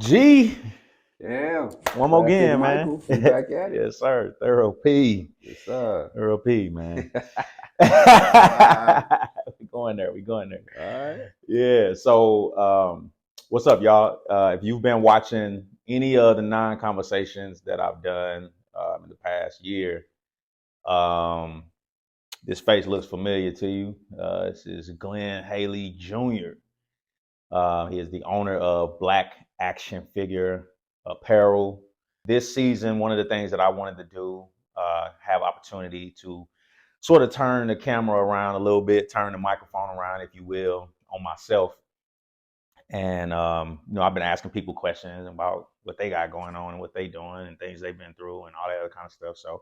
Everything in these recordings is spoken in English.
G, Yeah, one more Black again, man. Michael, we back at it. Yes, sir. Thorough P. Yes, sir. Thorough P, man. All We going there. We going there. right. Yeah. So, what's up, y'all? If you've been watching any of the non-conversations that I've done in the past year, um, this face looks familiar to you. This is Glenn Haley Jr. He is the owner of Black Action Figure Apparel. This season, one of the things that I wanted to do, have opportunity to sort of turn the camera around a little bit, turn the microphone around, if you will, on myself. And I've been asking people questions about what they got going on and what they doing and things they've been through and all that other kind of stuff. So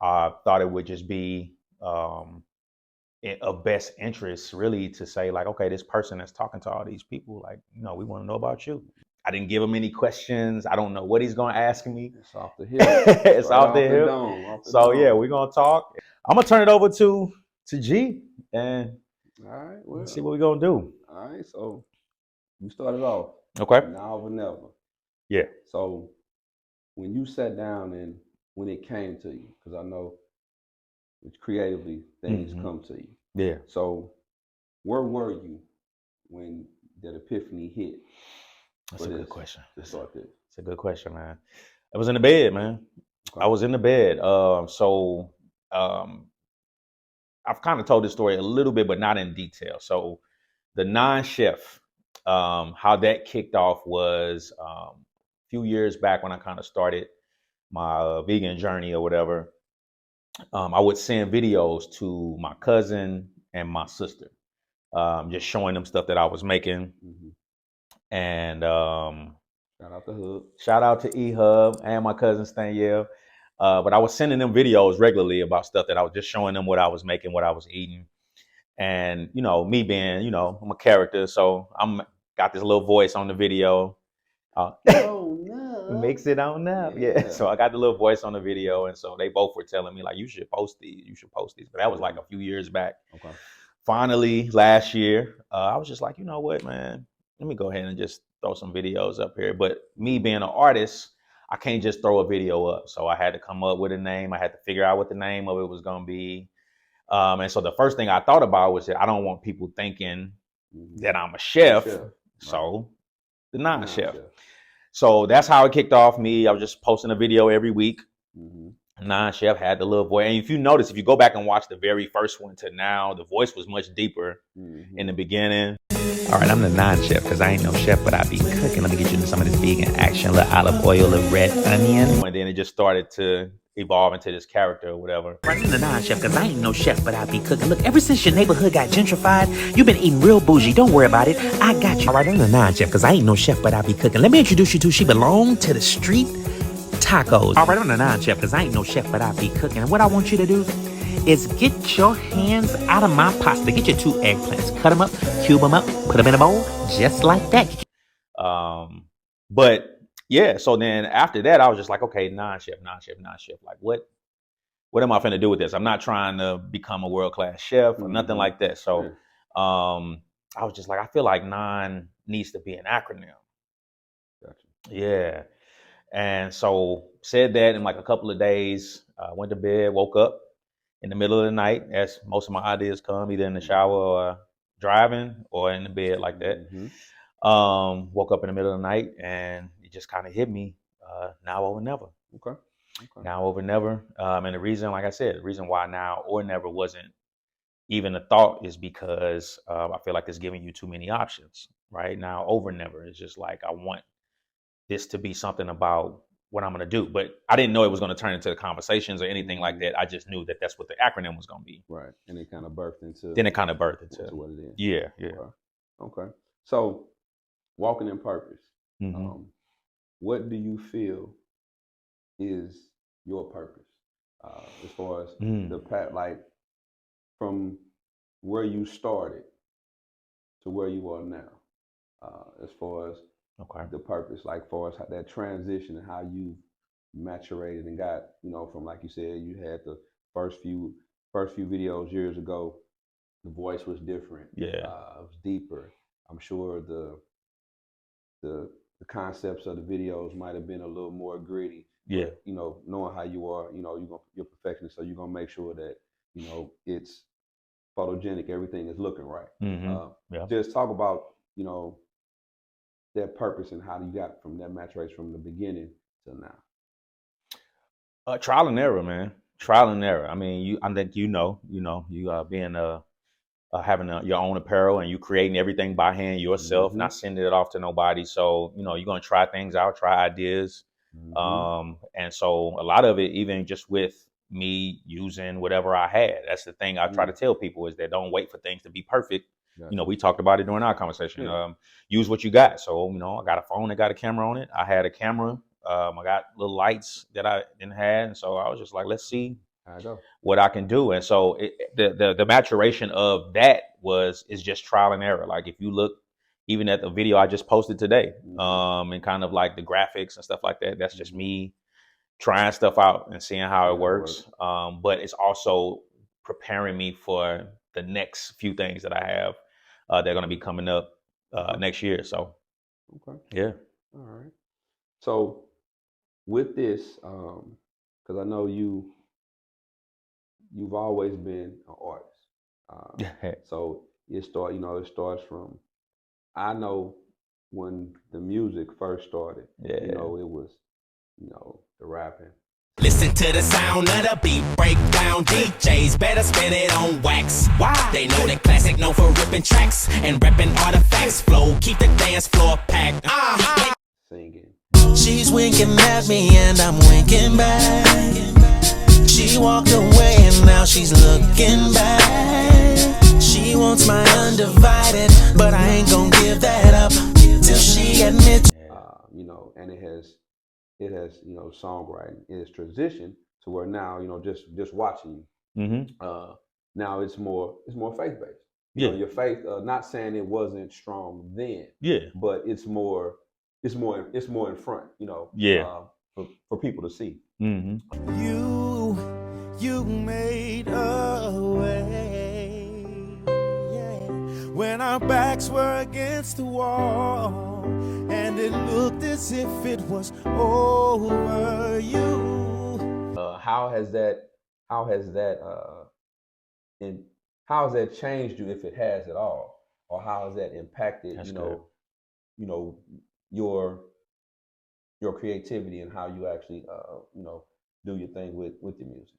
I thought it would just be of best interest really to say like, okay, this person that's talking to all these people, like, we want to know about you. I didn't give him any questions. I don't know what he's going to ask me. It's off the hip. It's Right off the off the hip. dome. Off the So dome. yeah, we're going to talk. I'm going to turn it over to G and All right. Well. see what we're going to do. All right. So you started off. Okay. Now or never. Yeah. So when you sat down and when it came to you, because I know creatively things come to you. Yeah. So where were you when that epiphany hit? That's a good question. To start this. It's a good question, man. I was in the bed, man. Okay. I was in the bed. I've kind of told this story a little bit, but not in detail. So the non-chef, how that kicked off was a few years back when I kind of started my vegan journey or whatever. I would send videos to my cousin and my sister, just showing them stuff that I was making. Mhm. And Shout out to Hub. shout out to E-Hub and my cousin Staniel. But I was sending them videos regularly about stuff that I was just showing them what I was making, what I was eating. And, me being, I'm a character, so I'm got this little voice on the video. Oh no. Mix it on up. Yeah. So I got the little voice on the video. And so they both were telling me, like, you should post these. You should post these. But that was like a few years back. Okay. Finally, last year, I was just like, you know what, man? Let me go ahead and just throw some videos up here. But me being an artist, I can't just throw a video up. So I had to come up with a name. I had to figure out what the name of it was going to be. And so the first thing I thought about was that I don't want people thinking that I'm a chef. Right. So the non-chef. So that's how it kicked off. Me, I was just posting a video every week. Non-chef had the little voice. And if you notice, if you go back and watch the very first one to now, the voice was much deeper in the beginning. All right, I'm the non-chef because I ain't no chef, but I be cooking. Let me get you into some of this vegan action, little olive oil, little red onion. And then it just started to evolve into this character or whatever. Right, I'm the non-chef because I ain't no chef, but I be cooking. Look, ever since your neighborhood got gentrified, you've been eating real bougie. Don't worry about it. I got you. All right, I'm the non-chef because I ain't no chef, but I be cooking. Let me introduce you to, she belong to the street tacos. All right, I'm the non-chef because I ain't no chef, but I be cooking. And what I want you to do is get your hands out of my pasta. Get your 2 eggplants, cut them up, cube them up, put them in a bowl, just like that. But yeah, so then after that, I was just like, okay, non-chef. Like, what am I finna do with this? I'm not trying to become a world-class chef or nothing like that. So I was just like, I feel like non needs to be an acronym. Gotcha. Yeah. And so said that in like a couple of days, went to bed, woke up in the middle of the night, as most of my ideas come, either in the shower or driving or in the bed like that. Woke up in the middle of the night and it just kind of hit me, now or never. Okay. Now over never. And the reason, like I said, the reason why now or never wasn't even a thought is because I feel like it's giving you too many options. Right now over never is just like, I want this to be something about what I'm going to do. But I didn't know it was going to turn into conversations or anything like that. I just knew that that's what the acronym was going to be. Right. And it kind of birthed into. Then it kind of birthed into what it is. Yeah. Okay. So walking in purpose. What do you feel is your purpose? As far as the path, like from where you started to where you are now, as far as the purpose, like for us, that transition and how you maturated and got, from, like you said, you had the first few videos years ago, the voice was different. Yeah. It was deeper. I'm sure the the concepts of the videos might have been a little more gritty. Yeah. But, you know, knowing how you are, you know, you're perfectionist, so you're gonna make sure that, you know, it's photogenic, everything is looking right. Yeah. Just talk about, you know, that purpose and how you got from that match race from the beginning to now. Trial and error, man. Trial and error. I mean, I think you being having your own apparel and you creating everything by hand yourself, not sending it off to nobody. So, you know, you're going to try things out, try ideas. And so a lot of it, even just with me using whatever I had, that's the thing I try to tell people is that don't wait for things to be perfect. You know, we talked about it during our conversation. Use what you got. So, you know, I got a phone that got a camera on it. I had a camera. I got little lights that I didn't have. And so I was just like, let's see what I can do. And so the maturation of that is just trial and error. Like if you look even at the video I just posted today, and kind of like the graphics and stuff like that, that's just me trying stuff out and seeing how it works. But it's also preparing me for the next few things that I have that are going to be coming up next year. So, yeah. All right. So with this, because I know you've always been an artist. So it starts from, I know when the music first started, you know, it was, you know, the rapping. Listen to the sound of the beat breakdown. DJs better spin it on wax. Why? They know that classic known for ripping tracks and repping artifacts. Flow, keep the dance floor packed. Singing. She's winking at me and I'm winking back. She walked away and now she's looking back. She wants my undivided, but I ain't gonna give that up till she admits. You know, and it has, you know, songwriting is transitioned to where now, you know, just watching you, now it's more faith-based. You know, your faith, not saying it wasn't strong then, but it's more in front, you know, for people to see. You made a way, when our backs were against the wall, and it looked as if it was over you. How has that changed you, if it has at all, or how has that impacted you know your creativity and how you actually you know, do your thing with your music?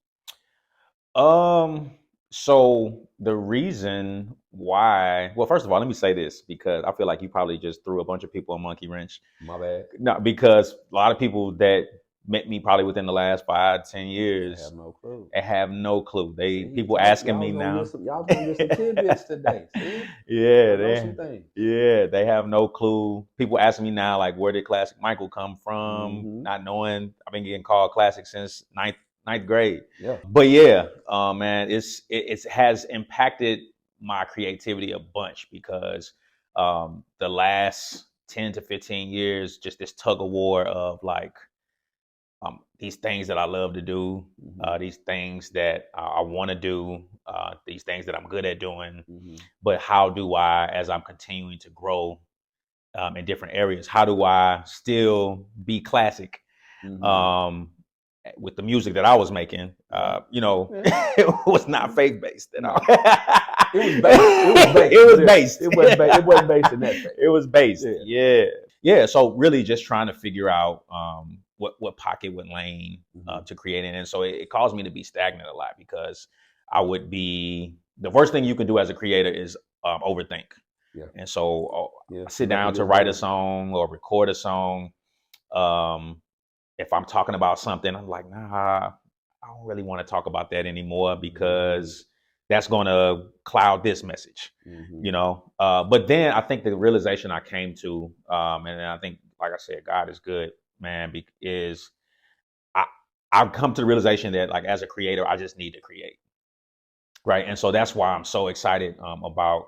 So the reason why, well, first of all, let me say this, because I feel like you probably just threw a bunch of people a monkey wrench. My bad. No, because a lot of people that met me probably within the last 5-10 years have no clue. Have no clue. People asking me now. Y'all gonna get some tidbits today. See? They have no clue. People asking me now, like, where did Classic Michael come from? Not knowing. I've been getting called Classic since ninth grade. But man, it has impacted my creativity a bunch, because the last 10 to 15 years, just this tug of war of like these things that I love to do, these things that I want to do, these things that I'm good at doing. But how do I, as I'm continuing to grow in different areas, how do I still be classic? With the music that I was making, you know, it was not faith-based at all. It was based. It wasn't based in that faith. It was based. Yeah. So really just trying to figure out what pocket, what lane to create in. And so it caused me to be stagnant a lot, because I would be, the worst thing you can do as a creator is overthink. And so I sit down to write a song or record a song. If I'm talking about something, I'm like, nah, I don't really want to talk about that anymore, because that's going to cloud this message, you know? But then I think the realization I came to, and I think, like I said, God is good, man, is I've come to the realization that, like, as a creator, I just need to create. Right. And so that's why I'm so excited about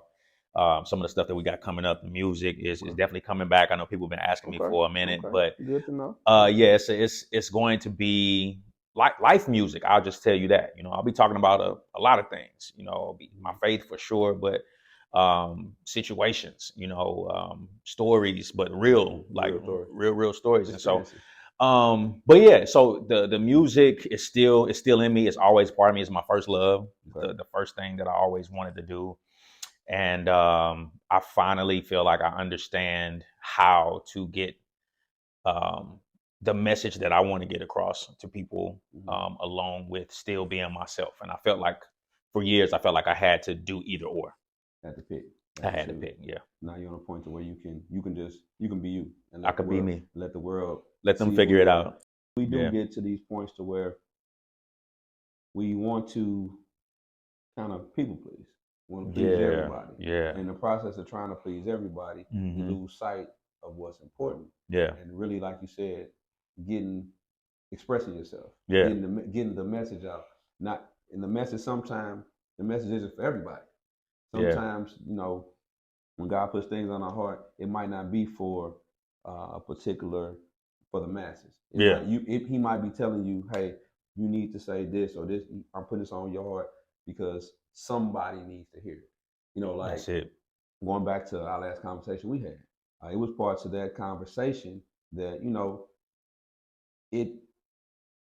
some of the stuff that we got coming up. The music is definitely coming back. I know people have been asking me for a minute, but good to know. It's going to be like life music. I'll just tell you that, you know, I'll be talking about a lot of things, you know, my faith for sure, but situations, stories, but real, like Real story. real stories. And so, Experiences. but yeah, so the music is still in me. It's always part of me. It's my first love, Okay. the first thing that I always wanted to do. And I finally feel like I understand how to get um, the message that I want to get across to people, along with still being myself. And I felt like for years, I felt like I had to do either or. Had to pick. I had to pick, yeah. Now you're on a point to where you can be you and I could be me. let the world Let them see figure who it you are. out. We do Yeah. get to these points to where we want to kind of people please. We want to please Yeah. everybody. Yeah. In the process of trying to please everybody, we lose sight of what's important. Yeah. And really, like you said, expressing yourself, Yeah. getting the message out. Not in the message. Sometimes the message isn't for everybody. Yeah. Sometimes when God puts things on our heart, it might not be for a particular for the masses. Yeah. He might be telling you, hey, you need to say this or this. I'm putting this on your heart because somebody needs to hear it. Like That's it. going back to our last conversation we had, it was parts of that conversation that it.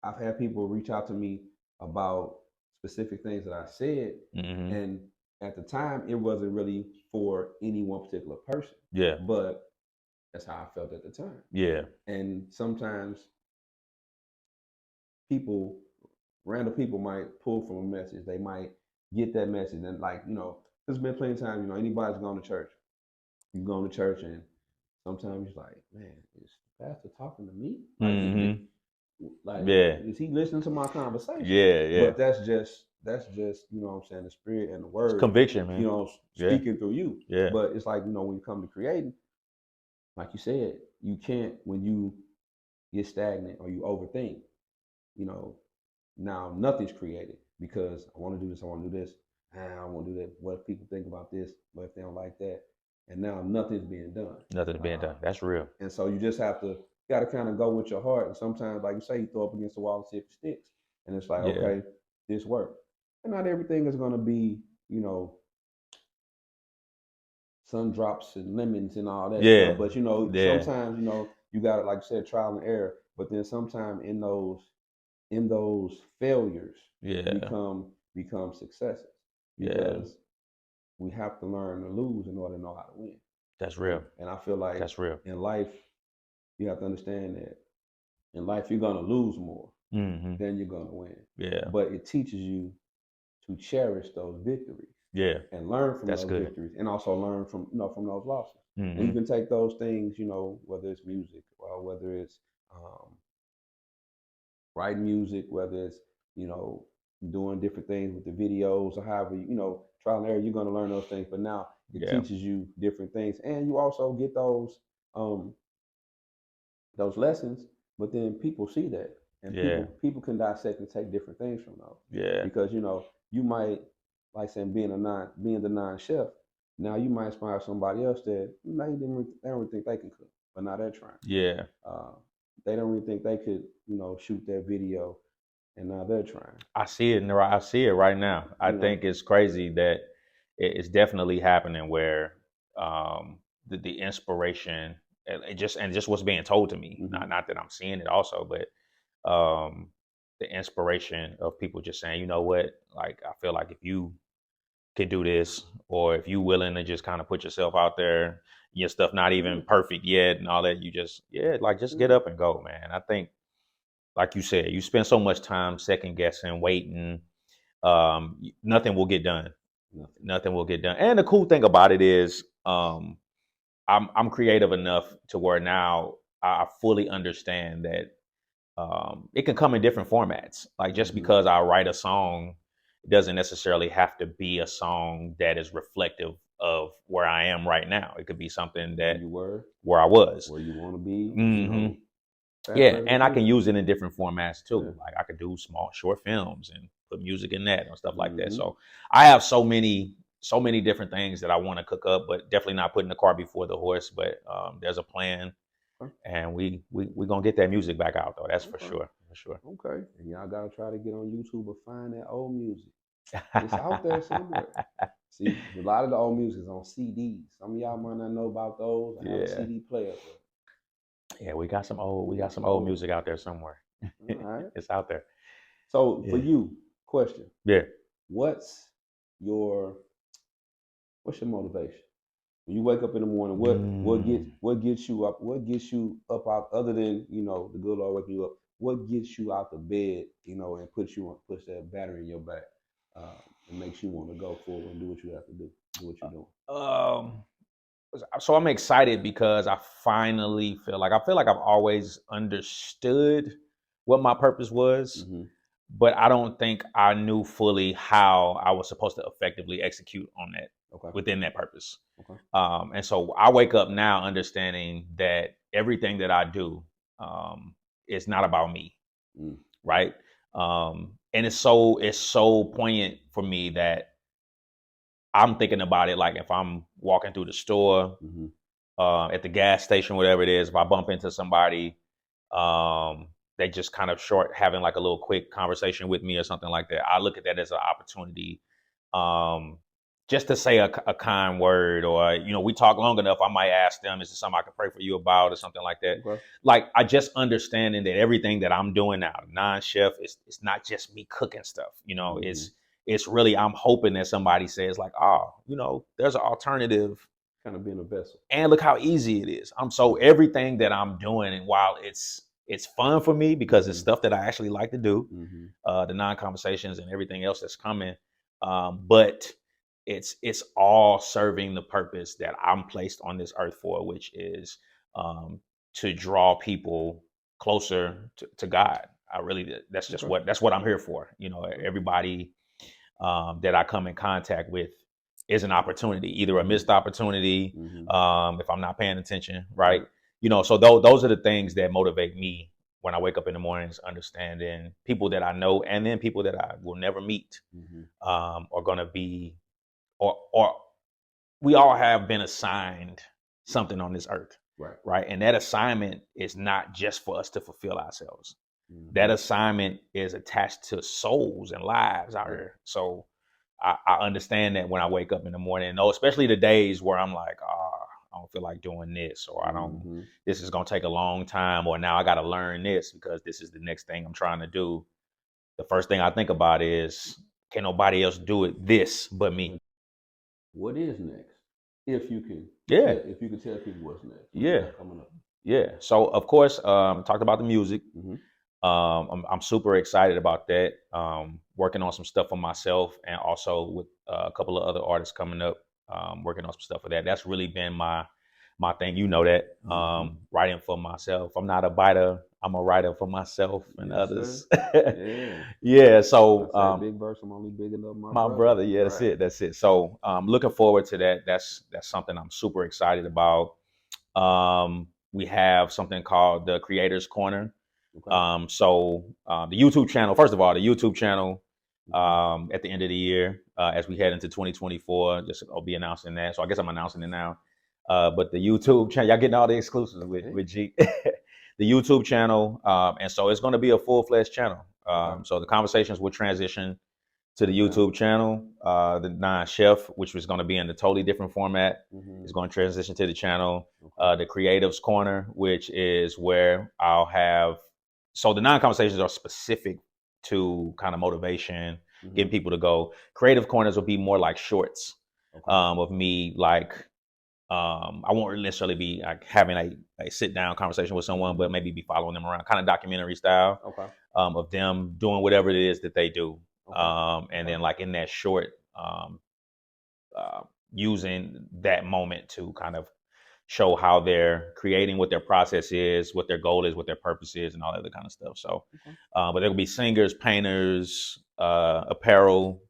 I've had people reach out to me about specific things that I said, and at the time it wasn't really for any one particular person. Yeah. But that's how I felt at the time. Yeah. And sometimes random people might pull from a message. They might get that message, and there's been plenty of times, anybody's gone to church. You go to church, and sometimes you're like, man, is the pastor talking to me? Yeah. Is he listening to my conversation? Yeah. Yeah. But that's just what I'm saying, the spirit and the It's word, conviction, man. speaking through you. Yeah. But it's like, when you come to creating, like you said, you can't, when you get stagnant or you overthink, now nothing's created because I want to do this, I want to do this, I want to do that. What if people think about this? What if they don't like that? And now nothing's being done. Nothing's being done. That's real. And so you just got to kind of go with your heart. And sometimes, like you say, you throw up against the wall and see if it sticks. And it's like, okay, this worked. And not everything is going to be, sun drops and lemons and all that stuff. But sometimes, you got to, like you said, trial and error. But then sometimes in those failures become successes. Because we have to learn to lose in order to know how to win. That's real. And I feel like that's real. In life, you have to understand that in life you're gonna lose more than you're gonna win. Yeah. But it teaches you to cherish those victories. Yeah. And learn from those victories, and also learn from from those losses. And you can take those things, whether it's music or whether it's writing music, whether it's doing different things with the videos or however trial and error. You're gonna learn those things, but now it teaches you different things, and you also get those lessons. But then people see that, and people can dissect and take different things from those. Yeah. Because you might, like saying being the non-chef. Now you might inspire somebody else that they don't really think they can cook, but now they're trying. Yeah. They don't really think they could, shoot that video, and now they're trying. I see it. I see it right now. I think it's crazy that it's definitely happening where the inspiration and just what's being told to me. Not that I'm seeing it also, but the inspiration of people just saying, you know what, like I feel like if you can do this, or if you willing to just kind of put yourself out there, your stuff not even perfect yet and all that, you just just get up and go, man. I think, like you said, you spend so much time second guessing, waiting, nothing will get done. Nothing will get done. And the cool thing about it is I'm creative enough to where now I fully understand that it can come in different formats. Like just because I write a song, it doesn't necessarily have to be a song that is reflective of where I am right now. It could be something that you were, where I was, where you want to be. And I can use it in different formats too. Like I could do small short films and put music in that and stuff like that. So I have so many different things that I want to cook up, but definitely not putting the cart before the horse. But there's a plan, and we gonna get that music back out though. That's for sure. Okay. And y'all gotta try to get on YouTube or find that old music. It's out there somewhere. See, a lot of the old music is on CDs. Some of y'all might not know about those. I have a Yeah. CD player. Yeah, we got some old music out there somewhere. All right. It's out there. So for Yeah. you, question. Yeah. What's your motivation? When you wake up in the morning, what gets you up? What gets you up out other than, the good Lord waking you up? What gets you out the bed, and puts that battery in your back, and makes you want to go forward and do what you have to do what you're doing? So I'm excited because I feel like I've always understood what my purpose was, but I don't think I knew fully how I was supposed to effectively execute on that within that purpose. Okay. And so I wake up now understanding that everything that I do is not about me, right? And it's so poignant for me that I'm thinking about it like if I'm walking through the store, at the gas station, whatever it is, if I bump into somebody, they just kind of short having like a little quick conversation with me or something like that. I look at that as an opportunity, just to say a kind word, or we talk long enough, I might ask them, is there something I can pray for you about or something like that. Okay. Like I just understanding that everything that I'm doing now, non-chef, it's not just me cooking stuff. It's really, I'm hoping that somebody says like, oh, there's an alternative. Kind of being a vessel. And look how easy it is. So everything that I'm doing, and while it's fun for me because it's stuff that I actually like to do, the non-conversations and everything else that's coming, but it's all serving the purpose that I'm placed on this earth for, which is to draw people closer to God. That's just what I'm here for. Everybody that I come in contact with is an opportunity, either a missed opportunity, if I'm not paying attention, right? So those are the things that motivate me when I wake up in the mornings, understanding people that I know and then people that I will never meet are going to be, or we all have been assigned something on this earth, right? And that assignment is not just for us to fulfill ourselves. That assignment is attached to souls and lives out here. So I understand that when I wake up in the morning, especially the days where I'm like, I don't feel like doing this, or this is going to take a long time, or now I got to learn this because this is the next thing I'm trying to do. The first thing I think about is, can nobody else do it this but me? What is next? If you can tell people what's next. Yeah. Coming up. Yeah. So of course, talked about the music. I'm super excited about that. Working on some stuff for myself, and also with a couple of other artists coming up. Working on some stuff for that. That's really been my thing. That writing for myself. I'm not a biter. I'm a writer for myself and others. Yeah. So big verse. I'm only big enough my brother. Yeah, that's it. So looking forward to that. That's something I'm super excited about. We have something called the Creators Corner. So the YouTube channel, first of all, the YouTube channel at the end of the year, as we head into 2024, I'll be announcing that. So I guess I'm announcing it now. But the YouTube channel, y'all getting all the exclusives with G. The YouTube channel, and so it's going to be a full-fledged channel. So the conversations will transition to the YouTube channel. The non-chef, which was going to be in a totally different format, is going to transition to the channel. The Creatives Corner, which is where I'll have. So the non-conversations are specific to kind of motivation, getting people to go. Creative corners will be more like shorts of me, like I won't necessarily be like having a sit down conversation with someone, but maybe be following them around, kind of documentary style of them doing whatever it is that they do. And then like in that short, using that moment to kind of show how they're creating, what their process is, what their goal is, what their purpose is, and all that other kind of stuff. So, but there will be singers, painters, apparel,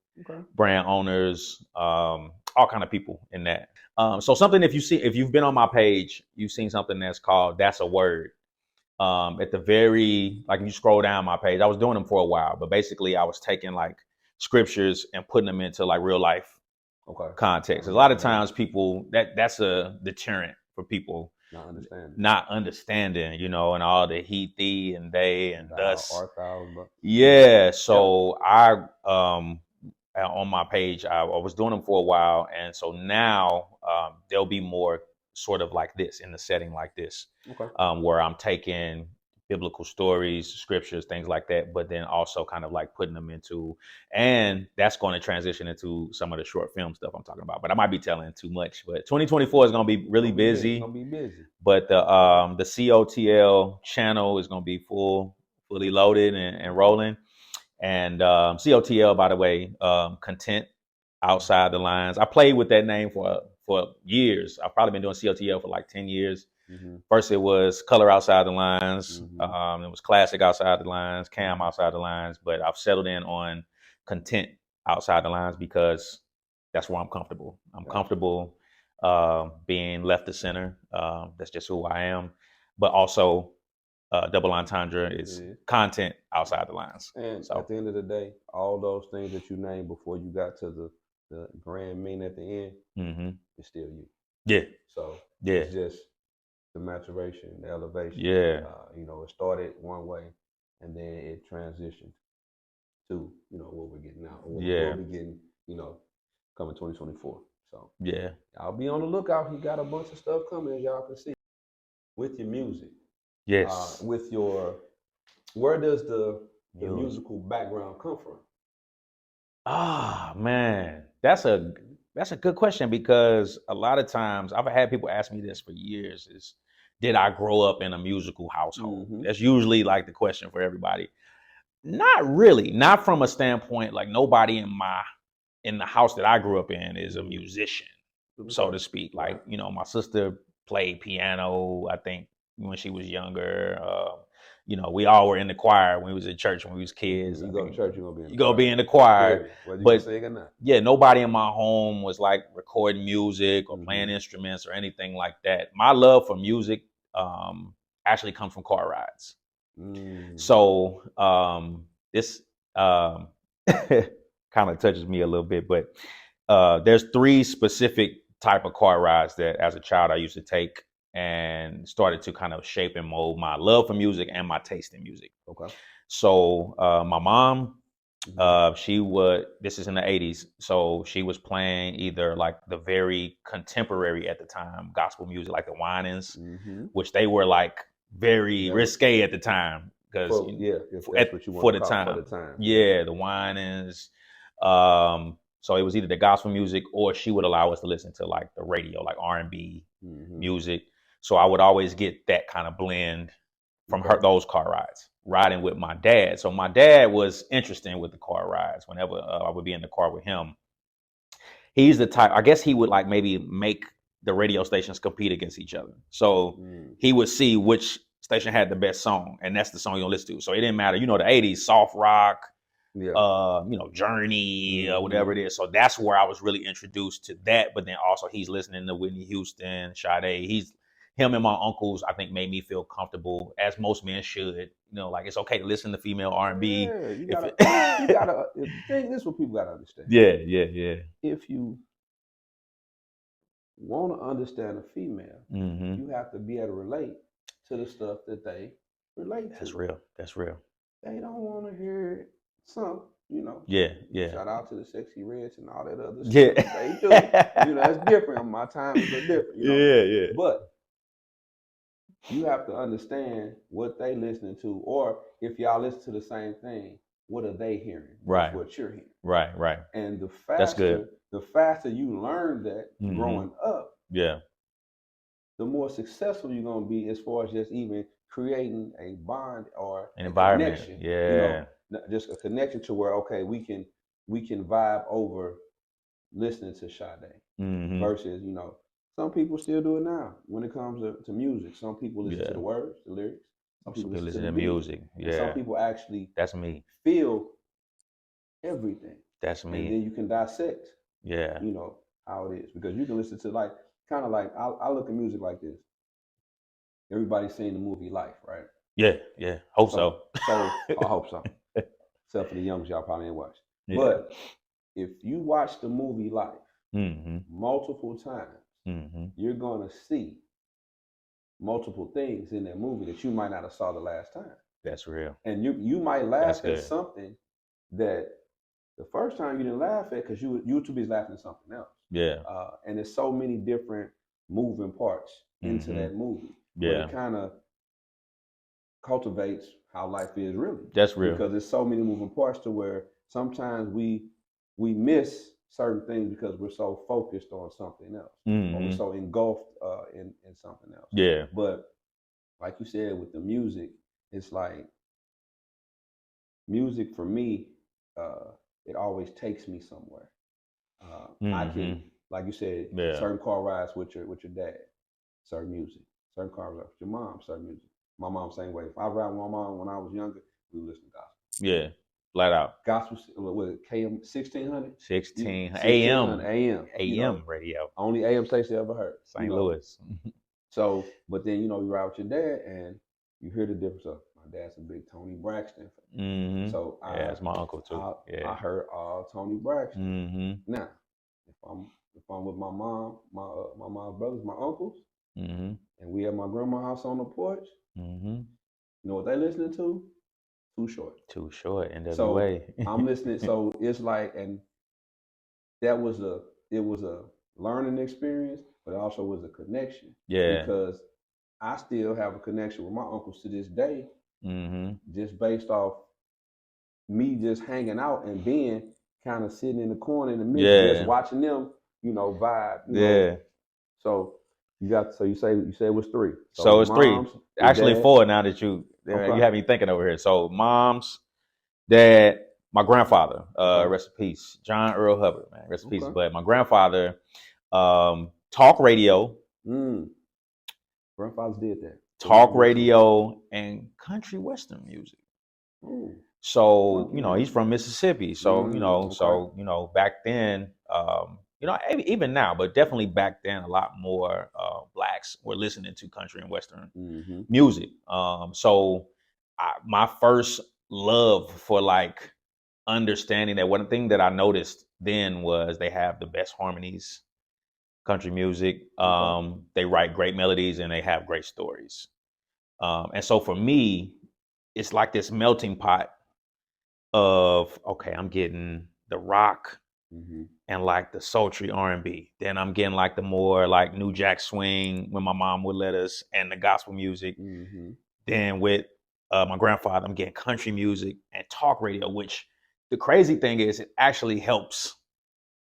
brand owners, all kind of people in that. So something, if you've been on my page, you've seen something that's called That's a Word. At the very, like if you scroll down my page, I was doing them for a while, but basically I was taking like scriptures and putting them into like real life context. A lot of times people, that's a deterrent for people not understanding, and all the he, thee, and they, and thus. Yeah. So I on my page. I was doing them for a while, and so now there'll be more sort of like this in the setting like this, where I'm taking biblical stories, scriptures, things like that, but then also kind of like putting them into, and that's going to transition into some of the short film stuff I'm talking about. But I might be telling too much. But 2024 is going to be really busy. It's going to be busy. But the COTL channel is going to be fully loaded and rolling. And COTL, by the way, content outside the lines. I played with that name for years. I've probably been doing COTL for like 10 years. First, it was color outside the lines. It was classic outside the lines, cam outside the lines. But I've settled in on content outside the lines because that's where I'm comfortable. I'm comfortable being left to center. That's just who I am. But also, double entendre is content outside the lines. And at the end of the day, all those things that you named before you got to the grand mean at the end, it's still you. Yeah. So it's just the maturation, the elevation. Yeah. It started one way, and then it transitioned to what we're getting now. What we're getting, coming 2024. So I'll be on the lookout. He got a bunch of stuff coming, as y'all can see, with your music. Yes. With your, where does the musical background come from? Ah, man, that's a good question, because a lot of times I've had people ask me this for years: is did I grow up in a musical household? That's usually like the question for everybody. Not really. Not from a standpoint like nobody in the house that I grew up in is a musician, so to speak. Like, my sister played piano, I think, when she was younger. We all were in the choir when we was in church when we was kids. You go to church, you're going to be in the choir. Whether you but sing or not. Yeah, nobody in my home was like recording music or playing instruments or anything like that. My love for music actually comes from car rides. So this kind of touches me a little bit, but there's 3 specific type of car rides that as a child I used to take, and started to kind of shape and mold my love for music and my taste in music. Okay. So my mom, this is in the 80s, so she was playing either like the very contemporary at the time gospel music, like the Winans, which they were like very risque at the time, because for the time. Yeah, the Winans. So it was either the gospel music, or she would allow us to listen to like the radio, like R&B music. So I would always get that kind of blend from those car rides, riding with my dad. So my dad was interesting with the car rides. Whenever I would be in the car with him, he's the type, I guess he would like maybe make the radio stations compete against each other. So he would see which station had the best song, and that's the song you'll listen to. So it didn't matter, the 80s, soft rock, Journey, whatever it is. So that's where I was really introduced to that. But then also he's listening to Whitney Houston, Sade. Him and my uncles, I think, made me feel comfortable, as most men should. Like it's okay to listen to female R&B. Yeah, you gotta. This is what people gotta understand. Yeah. If you want to understand a female, you have to be able to relate to the stuff that they relate to. That's real. They don't want to hear some, Yeah. Shout out to the Sexy Reds and all that other stuff. Yeah. They do. That's different. My time is different. Yeah. But you have to understand what they listening to, or if y'all listen to the same thing, what are they hearing? Right. What you're hearing. Right. And the faster you learn that growing up, the more successful you're gonna be as far as just even creating a bond or an environment. Connection. Just a connection to where we can vibe over listening to Sade versus some people still do it now when it comes to music. Some people listen to the words, the lyrics. Some people listen to music. And some people actually that's me feel everything. That's me. And then you can dissect. Yeah. How it is, because you can listen to I look at music like this. Everybody's seen the movie Life, right? Yeah. Hope so. I hope so. Except for the youngs, y'all probably ain't watched. Yeah. But if you watch the movie Life multiple times, you're gonna see multiple things in that movie that you might not have saw the last time. That's real. And you might laugh at something that the first time you didn't laugh at because you were too busy laughing at something else. Yeah. And there's so many different moving parts into that movie. But Yeah. it kind of cultivates how life is really. That's real. Because there's so many moving parts to where sometimes we miss certain things because we're so focused on something else. Or we're so engulfed in something else. Yeah. But like you said, with the music, it's like music for me, it always takes me somewhere. I can, like you said, certain car rides with your dad, certain music, certain car rides with your mom, certain music. My mom same way. If I ride with my mom when I was younger, we would listen to gospel. Yeah, flat out. Gospel, what is it, KM 1600? 16 AM. AM radio. Only AM station I ever heard. St. Louis. So, but then, you ride with your dad and you hear the difference of, my dad's a big Tony Braxton fan. So that's my uncle too. I heard all Tony Braxton. Now, if I'm with my mom, my mom's brothers, my uncles, and we at my grandma's house on the porch, you know what they listening to? Too Short. Too Short, NWA. So I'm listening. So it's like, and it was a learning experience, but it also was a connection. Yeah. Because I still have a connection with my uncles to this day, just based off me just hanging out and being kind of sitting in the corner in the middle, just watching them, vibe. Know. So you say it was 3. So it's moms, 3. Actually dad. 4 now that you have me thinking over here. So moms, dad, my grandfather, rest in peace, John Earl Hubbard, man, rest in peace. But my grandfather, talk radio. Grandfathers did that. Talk radio and country western music. So, he's from Mississippi. So, so, back then, even now, but definitely back then, a lot more blacks were listening to country and western music. So my first love for like understanding that, one thing that I noticed then was they have the best harmonies, country music. They write great melodies and they have great stories. And so for me, it's like this melting pot of, okay, I'm getting the rock and like the sultry R&B. Then I'm getting like the more like New Jack Swing when my mom would let us, and the gospel music. Then with my grandfather, I'm getting country music and talk radio, which the crazy thing is, it actually helps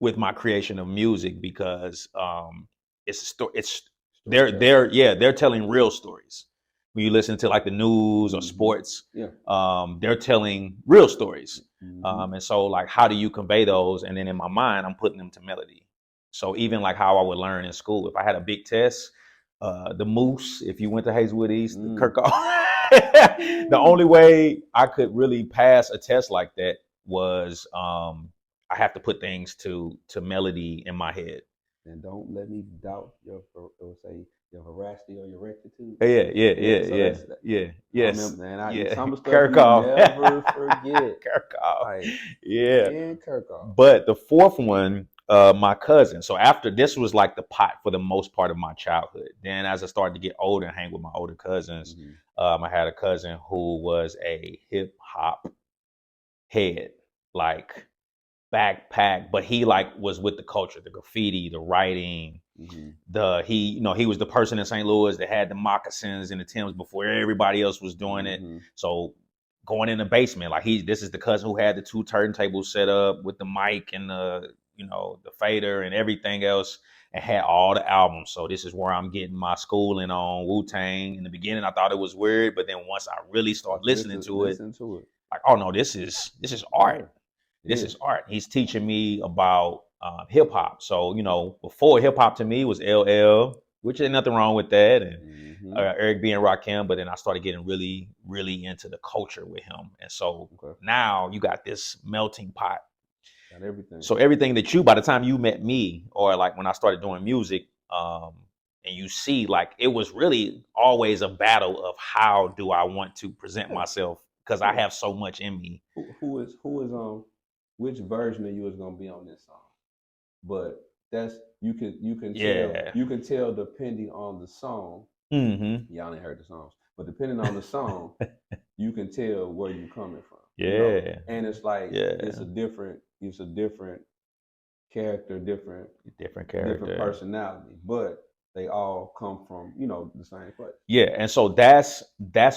with my creation of music because they're telling real stories. When you listen to like the news or sports, they're telling real stories. And so like, how do you convey those? And then in my mind, I'm putting them to melody. So even like how I would learn in school, if I had a big test, the Moose, if you went to Hazelwood East, Kirkall, the only way I could really pass a test like that was I have to put things to melody in my head. And don't let me doubt your veracity or your rectitude. Yes. Some stuff Kirkall. You never forget. Kirkall. Like, Kirkall. But the fourth one, my cousin. So after this was like the pot for the most part of my childhood. Then as I started to get older and hang with my older cousins, I had a cousin who was a hip hop head, like backpack, but he like was with the culture, the graffiti, the writing, he was the person in St. Louis that had the moccasins and the Timbs before everybody else was doing it. So going in the basement, like this is the cousin who had the 2 turntables set up with the mic and the fader and everything else, and had all the albums. So this is where I'm getting my schooling on Wu-Tang. In the beginning, I thought it was weird, but then once I really started listening to it, like, oh no, this is art. This is art. He's teaching me about hip hop. So, before hip hop to me was LL, which ain't nothing wrong with that, and Eric B and Rakim. But then I started getting really, really into the culture with him. And so now you got this melting pot. Got everything. So everything that by the time you met me, or like when I started doing music, and you see, like, it was really always a battle of how do I want to present myself, because I have so much in me. Who is which version of you is gonna be on this song? But that's you can tell depending on the song. Y'all ain't heard the songs, but depending on the song, you can tell where you're coming from. And it's like it's a different it's a different character, different personality, but they all come from, you know, the same place. Yeah, and so that's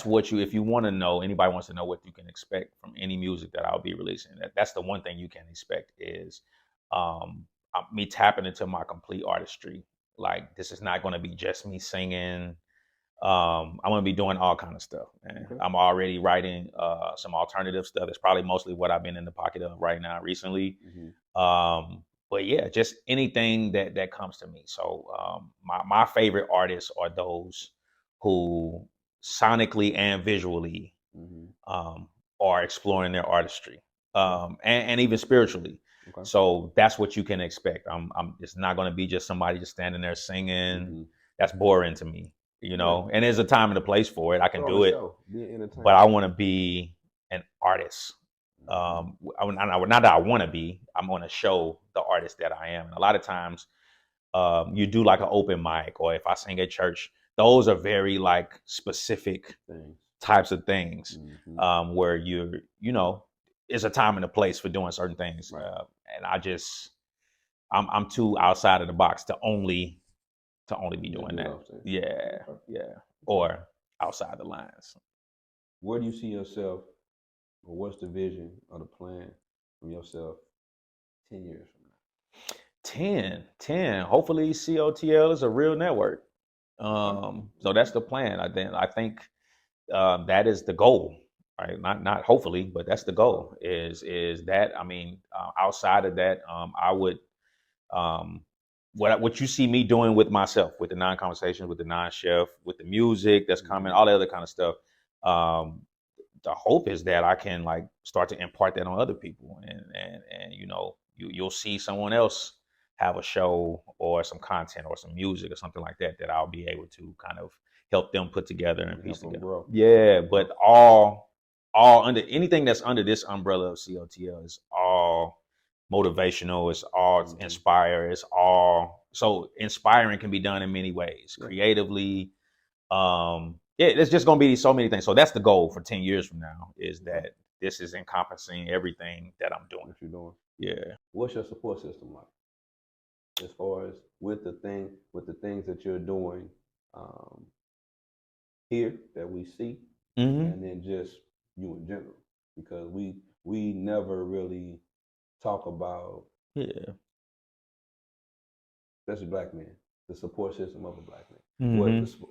what if you want to know, anybody wants to know what you can expect from any music that I'll be releasing. That's the one thing you can expect is me tapping into my complete artistry. Like, this is not going to be just me singing. I'm going to be doing all kind of stuff, man. Okay. I'm already writing some alternative stuff. It's probably mostly what I've been in the pocket of right now recently. But yeah, just anything that comes to me. So my favorite artists are those who sonically and visually are exploring their artistry, and even spiritually. Okay. So that's what you can expect. It's not going to be just somebody just standing there singing. That's boring to me, you know. And there's a time and a place for it. I can do it, but I want to be an artist. Not that I want to be. I'm going to show the artist that I am. And a lot of times, you do like an open mic, or if I sing at church, those are very like specific types of things, where you know, it's a time and a place for doing certain things. Right. And I'm too outside of the box to only be doing that. Yeah. Or outside the lines. Where do you see yourself, or what's the vision or the plan from yourself 10 years from now? 10. Hopefully COTL is a real network. So that's the plan. I think that is the goal, right? Not hopefully, but that's the goal. Is that, I mean, outside of that, I would, what you see me doing with myself, with the non-conversations, with the non-chef, with the music that's coming, all the other kind of stuff. The hope is that I can like start to impart that on other people, and you know, you'll see someone else have a show or some content or some music or something like that I'll be able to kind of help them put together and piece together. Grow. Yeah, but all under anything that's under this umbrella of COTL is all motivational. It's all inspire. It's all, so inspiring can be done in many ways, creatively. Yeah, it's just going to be so many things. So that's the goal for 10 years from now, is that this is encompassing everything that I'm doing. What you're doing. Yeah. What's your support system like? As far as with the things that you're doing here that we see, and then just you in general, because we never really talk about, especially black men, the support system of a black man.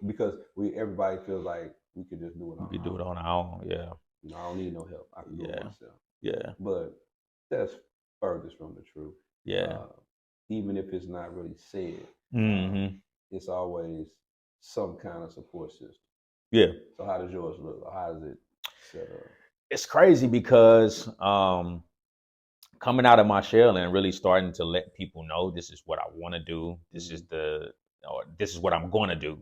Because everybody feels like we could just do it on our own. We could do it on our own, yeah. No, I don't need no help. I can do it myself. Yeah. But that's furthest from the truth. Yeah. Even if it's not really said, it's always some kind of support system. Yeah. So how does yours look? How does it set up? It's crazy because coming out of my shell and really starting to let people know this is what I want to do. This is this is what I'm going to do.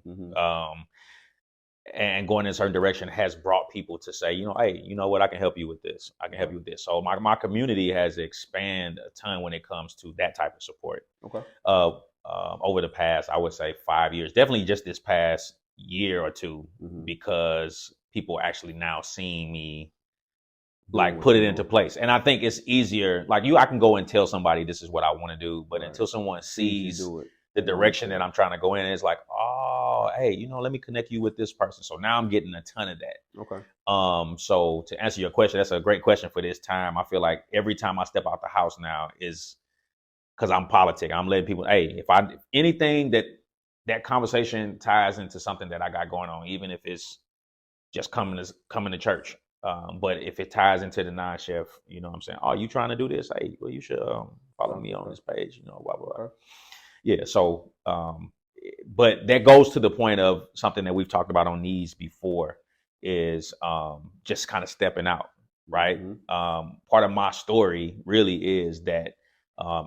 And going in a certain direction has brought people to say, you know, hey, you know what, I can help you with this. I can help you with this. So my community has expanded a ton when it comes to that type of support. Okay. Over the past, I would say 5 years, definitely just this past year or two, because people are actually now seeing me like put it into place. And I think it's easier. Like I can go and tell somebody this is what I want to do, but until someone sees the direction that I'm trying to go in, it's like, oh, hey, you know, let me connect you with this person. So now I'm getting a ton of that. Okay. So to answer your question, that's a great question for this time. I feel like every time I step out the house now is because I'm politic. I'm letting people, hey, if anything that conversation ties into something that I got going on, even if it's just coming to church. But if it ties into the non-chef, you know what I'm saying? Oh, you trying to do this? Hey, well, you should follow me on this page, you know, blah, blah, blah. Yeah, so, but that goes to the point of something that we've talked about on these before, is just kind of stepping out, right? Part of my story really is that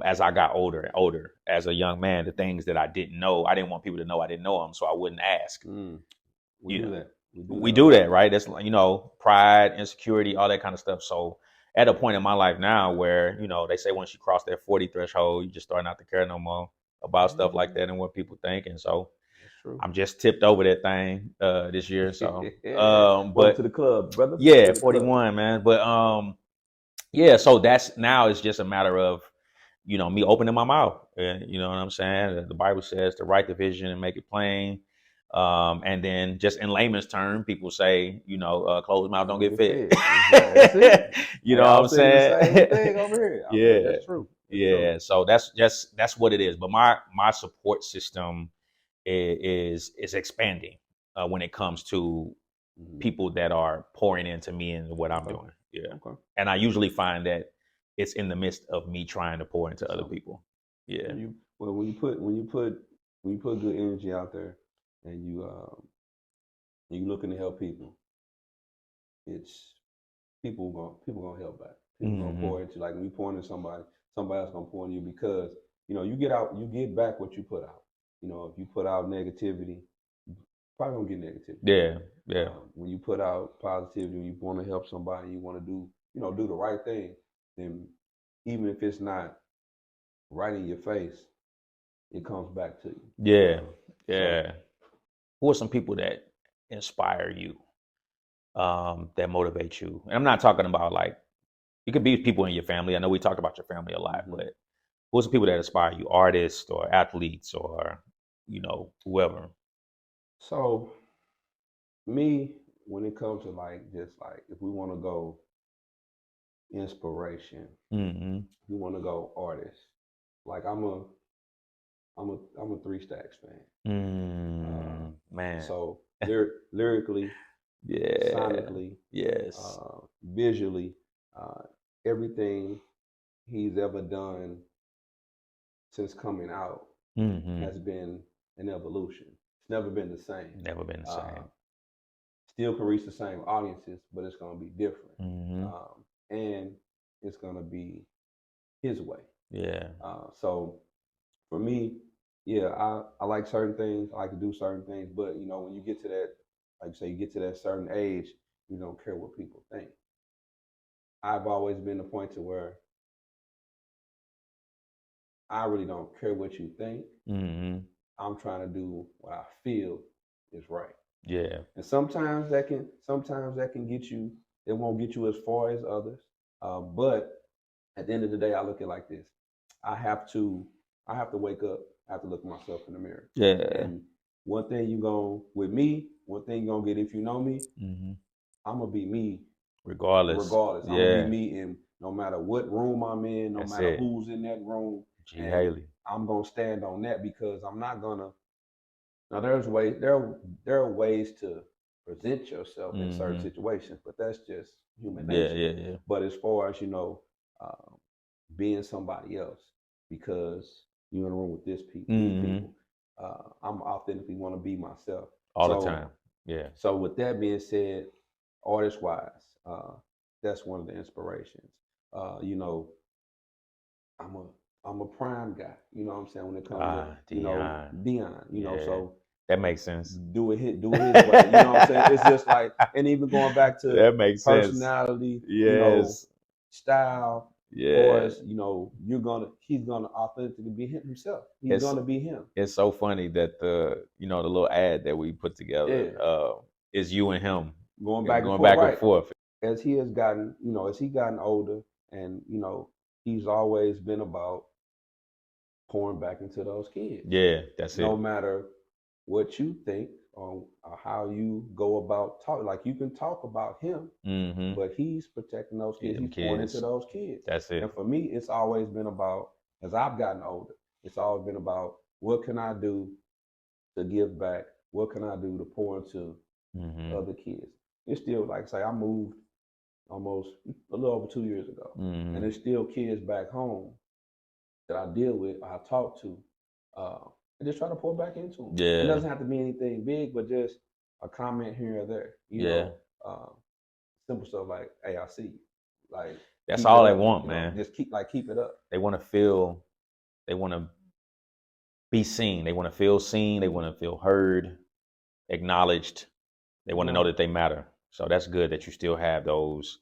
as I got older and older, as a young man, the things that I didn't know, I didn't want people to know I didn't know them, so I wouldn't ask. We do that. We do that, right? That's, you know, pride, insecurity, all that kind of stuff. So at a point in my life now where, you know, they say once you cross that 40 threshold, you just start not to care no more about stuff like that and what people think. And so I'm just tipped over that thing this year. So but to the club, brother. Yeah, 41, man. But yeah, so that's now it's just a matter of, me opening my mouth. You know what I'm saying? The Bible says to write the vision and make it plain. And then just in layman's term, people say, closed mouth don't get fed. That's it. You Hey, know what y'all I'm saying the same saying? thing over here. Yeah. That's true. That's Yeah. true. So that's what it is. But my support system is expanding when it comes to people that are pouring into me and what I'm doing. Yeah. Okay. And I usually find that it's in the midst of me trying to pour into other people. Yeah. When you put good energy out there and you looking to help people, it's people gonna help back. People gonna pour into, like when you pour into somebody else gonna pour into you, because you get back what you put out. If you put out negativity, you probably gonna get negativity. Yeah. Yeah. When you put out positivity, when you want to help somebody, you want to do the right thing, then even if it's not right in your face, it comes back to you. Yeah. Yeah. Who are some people that inspire you, that motivate you? And I'm not talking about like, it could be people in your family. I know we talk about your family a lot, but who are some people that inspire you, artists or athletes or, whoever? So me, when it comes to like just like if we want to go inspiration, we want to go artist. Like I'm a Three Stacks fan. Man. So lyrically, Yeah. sonically, Yes. visually, everything he's ever done since coming out has been an evolution. It's never been the same. Never been the same. Still can reach the same audiences, but it's going to be different. And it's going to be his way. Yeah. So for me, yeah, I like certain things. I like to do certain things. But, when you get to that, like you say, you get to that certain age, you don't care what people think. I've always been the point to where I really don't care what you think. I'm trying to do what I feel is right. Yeah. And sometimes that can get you. It won't get you as far as others. But at the end of the day, I look at it like this: I have to wake up. I have to look at myself in the mirror. Yeah. And one thing one thing you're gonna get if you know me, I'm gonna be me regardless. I'm Yeah. gonna be me in no matter what room I'm in, no matter who's in that room. G. Haley. I'm gonna stand on that, because I'm not gonna. Now there are ways to present yourself in certain situations, but that's just human nature. Yeah. But as far as being somebody else because you're in a room with these people, I'm authentically want to be myself all the time. Yeah. So with that being said, artist wise, that's one of the inspirations. I'm a prime guy. You know what I'm saying, when it comes to Dion. So that makes sense. Do it his way. You know what I'm saying? It's just like, and even going back to that makes personality, sense. Style. Yeah. Or he's gonna authentically be himself. He's gonna be him. It's so funny that the little ad that we put together is you and him going back and forth. As he has gotten, as he gotten older, and he's always been about pouring back into those kids. Yeah, that's it. No matter what you think or how you go about talk, like you can talk about him, but he's protecting those kids. He's pouring into those kids. That's it. And for me, it's always been about, as I've gotten older, it's always been about what can I do to give back? What can I do to pour into other kids? It's still, like I say, I moved almost a little over 2 years ago, and there's still kids back home that I deal with, I talk to, and just try to pour back into them. Yeah. It doesn't have to be anything big, but just a comment here or there. You know, simple stuff like, "Hey, I see you." Like, that's all they want, man. Just keep it up. They want to be seen. They want to feel seen. They want to feel heard, acknowledged. They want to know that they matter. So that's good that you still have those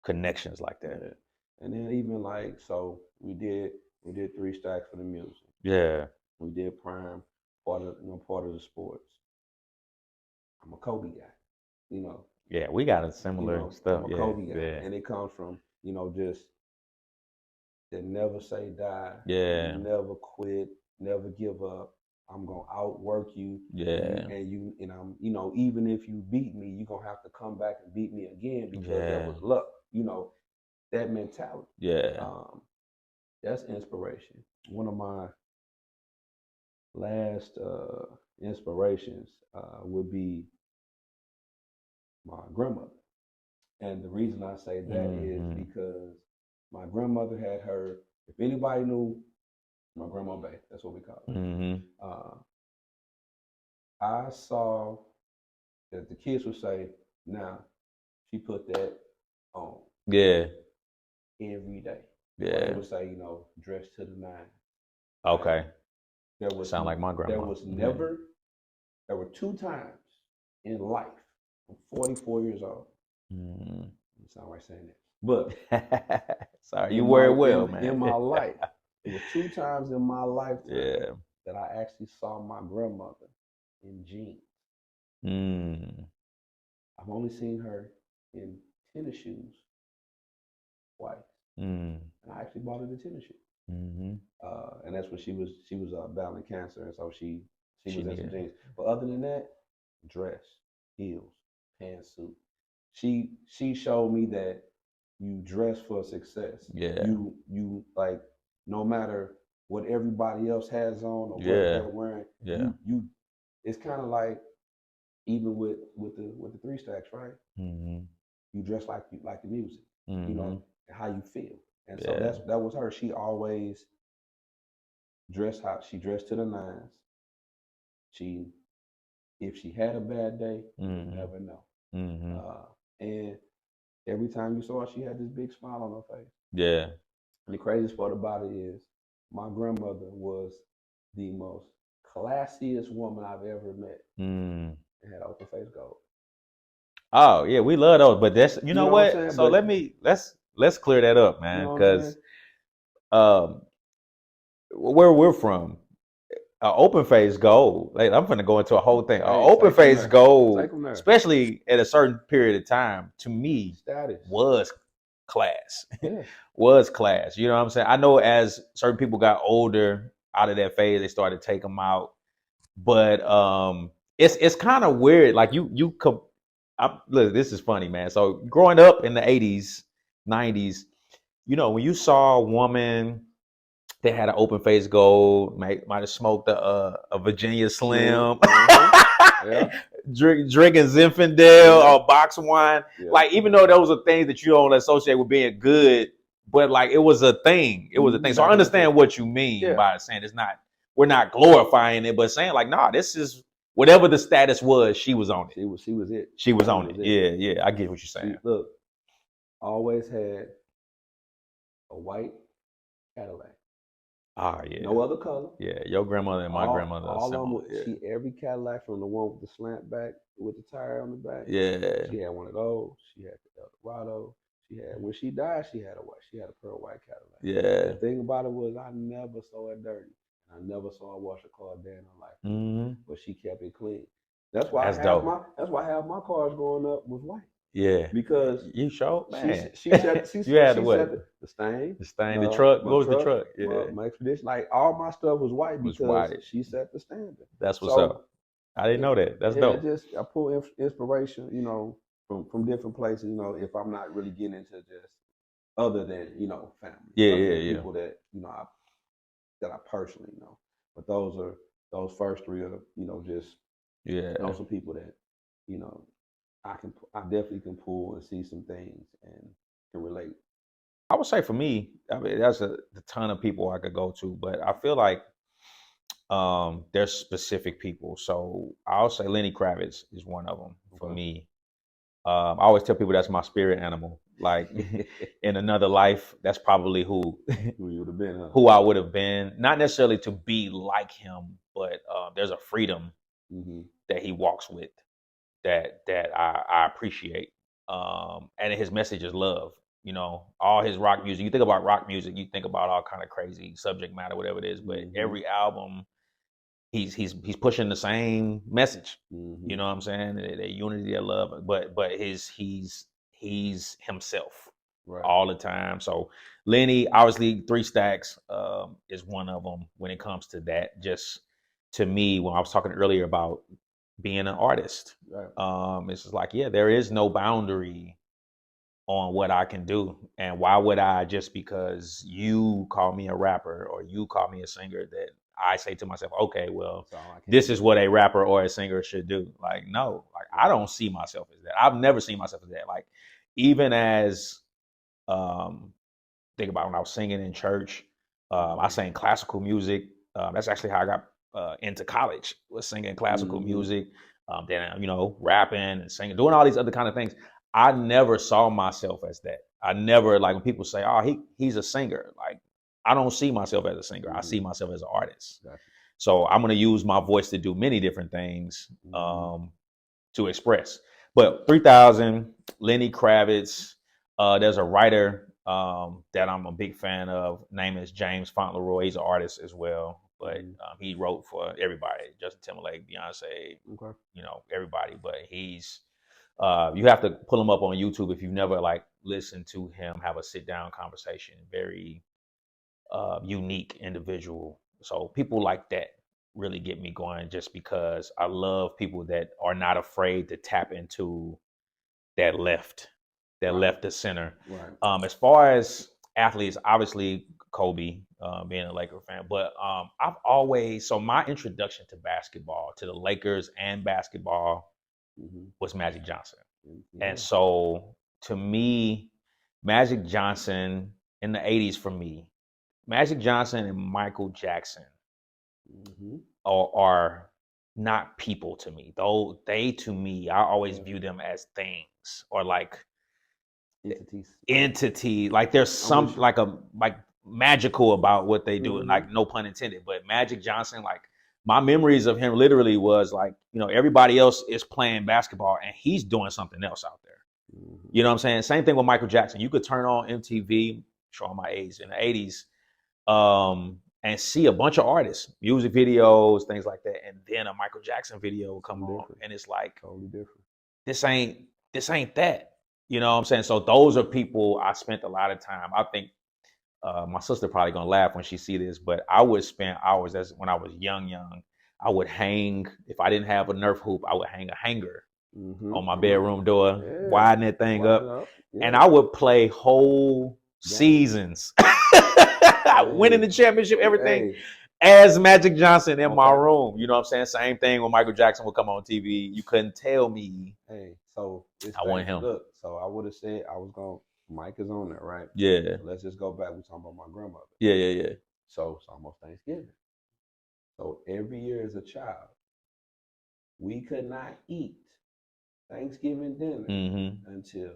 connections like that. Yeah. And then even like, so we did 3 stacks for the music. Yeah. We did Prime, part of the sports. I'm a Kobe guy, Yeah, we got a similar stuff. I'm a Kobe guy, and it comes from just that never say die. Yeah. Never quit. Never give up. I'm gonna outwork you. Yeah. And I'm, even if you beat me, you're gonna have to come back and beat me again because that Yeah. was luck. That mentality. Yeah. That's inspiration. One of my last inspirations would be my grandmother. And the reason I say that is because my grandmother had her, if anybody knew my grandma Bay, that's what we call her. I saw that the kids would say, now she put that on. Yeah. Every day. Yeah. Or they would say, dress to the nines. Okay. There was sound like my grandma. There were 2 times in life. I'm 44 years old. It sounds like saying that. But sorry, you wear it well, man. In my life, there were 2 times in my lifetime that I actually saw my grandmother in jeans. I've only seen her in tennis shoes twice. And I actually bought her the tennis shoes. And that's when she was battling cancer, and so she was in some jeans. But other than that, dress, heels, pantsuit. She showed me that you dress for success. Yeah. You like, no matter what everybody else has on or what they're wearing. You it's kind of like even with the 3 stacks, right? You dress like the music, how you feel. And so that was her. She always dressed how she dressed to the nines. If she had a bad day, you never know. And every time you saw her, she had this big smile on her face. Yeah. And the craziest part about it is my grandmother was the most classiest woman I've ever met. And had open face gold. Oh yeah, we love those. But that's you know what? So but, let's clear that up, man. Because where we're from, open face gold. Like, I'm gonna go into a whole thing. Open face gold, especially at a certain period of time, to me, was class. Was class. You know what I'm saying? I know as certain people got older out of that phase, they started to take them out. But it's kind of weird. Like look, this is funny, man. So growing up in the 80s, 90s, when you saw a woman that had an open face gold, might have smoked a Virginia Slim, drinking Zinfandel or box wine. Like, even though those are things that you don't associate with being good, but like it was a thing. It was a thing. So I understand what you mean by saying we're not glorifying it, but saying like, nah, this is whatever the status was, she was on it. She was it. She was on it. Yeah. I get what you're saying. Look, always had a white Cadillac. Ah, yeah. No other color. Yeah, your grandmother and my grandmother are similar. Every Cadillac, from the one with the slant back with the tire on the back. Yeah. She had one of those. She had the Eldorado. She had, when she died, she had a pearl white Cadillac. Yeah. The thing about it was I never saw it dirty. I never saw her wash a car day in her life. But she kept it clean. That's why half my cars growing up was white. Yeah, because you showed, man. She said the stain, the truck. What was the truck? Yeah, my Expedition. Like, all my stuff was white because she set the standard. That's what's up. I didn't know that. That's dope. I pull inspiration, from different places. If I'm not really getting into just other than family. People that that I personally know. But those first 3 are just some people that I definitely can pull and see some things and can relate. I would say for me, I mean, there's a ton of people I could go to, but I feel like there's specific people. So I'll say Lenny Kravitz is one of them for me. I always tell people that's my spirit animal. Like, in another life, that's probably who you would have been, huh? Who I would have been. Not necessarily to be like him, but there's a freedom that he walks with that I appreciate. And his message is love. All his rock music. You think about rock music, you think about all kind of crazy subject matter, whatever it is. But every album, he's pushing the same message. You know what I'm saying? The unity, of love. But he's himself. all the time. So Lenny, obviously 3 Stacks is one of them when it comes to that. Just to me, when I was talking earlier about being an artist, it's just like, yeah, there is no boundary on what I can do. And why would I, just because you call me a rapper or you call me a singer, that I say to myself, okay, well, this is what a rapper or a singer should do. Like, no, like I don't see myself as that. I've never seen myself as that. Like, even as think about when I was singing in church, I sang classical music. That's actually how I got into college, was singing classical music. Then, rapping and singing, doing all these other kind of things. I never saw myself as that. I never, like when people say, oh, he's a singer. Like, I don't see myself as a singer. I see myself as an artist. Exactly. So I'm going to use my voice to do many different things to express. But 3000, Lenny Kravitz, there's a writer that I'm a big fan of. Name is James Fauntleroy. He's an artist as well, but he wrote for everybody: Justin Timberlake, Beyonce, everybody. But he's you have to pull him up on YouTube if you've never like listened to him have a sit down conversation. Very unique individual. So people like that really get me going, just because I love people that are not afraid to tap into that left to center. Right. As far as athletes, obviously Kobe, being a Laker fan, but I've always, so my introduction to basketball, to the Lakers and basketball, was Magic Johnson. And so to me, Magic Johnson in the 80s, for me, Magic Johnson and Michael Jackson are not people to me. Though they, to me, I always view them as things, or like entity. Like there's some like magical about what they do, and like no pun intended. But Magic Johnson, like my memories of him literally was like, everybody else is playing basketball and he's doing something else out there. You know what I'm saying? Same thing with Michael Jackson. You could turn on MTV, showing my age, in the 80s, and see a bunch of artists, music videos, things like that, and then a Michael Jackson video will come on, and it's like, totally different. This ain't that. You know what I'm saying? So those are people I spent a lot of time. I think my sister probably gonna laugh when she see this, but I would spend hours, as when I was young. I would hang, if I didn't have a Nerf hoop, I would hang a hanger on my bedroom door, widen that thing up. And I would play whole seasons. Winning the championship, everything, as Magic Johnson in my room. You know what I'm saying? Same thing when Michael Jackson would come on TV. You couldn't tell me. So I want him. Look, so I would have said I was going, Mike is on there, right? Yeah. So let's just go back. We're talking about my grandmother. Yeah. So it's almost Thanksgiving. So every year as a child, we could not eat Thanksgiving dinner until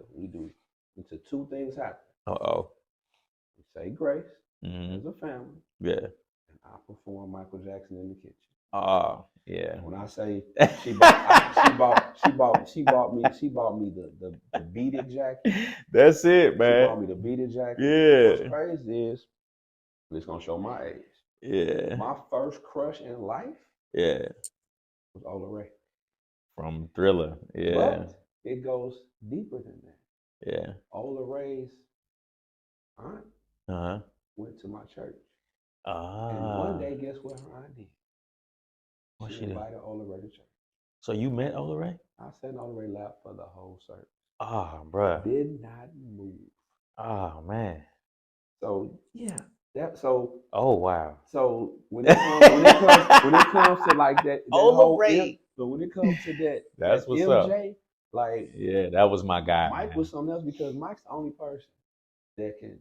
two things happen. We say grace as a family. Yeah. And I perform Michael Jackson in the kitchen. Yeah. When I say she bought me the beaded jacket. That's it, man. She bought me the beaded jacket. Yeah. What's crazy is, it's gonna show my age. Yeah. My first crush in life. Yeah. Was Ola Ray. From Thriller. Yeah. But it goes deeper than that. Yeah. Ola Ray's aunt went to my church. And one day, guess what her aunt did? She invited Ola Ray to church. So you met Ola Ray? I sat in Ola Ray's lap for the whole service. Bruh. Did not move. Man. So so. Oh wow. So when it comes to like that Ola Ray. So when it comes to that, that's what's MJ, up. Like, yeah, that was my guy. Mike was something else, because Mike's the only person that can.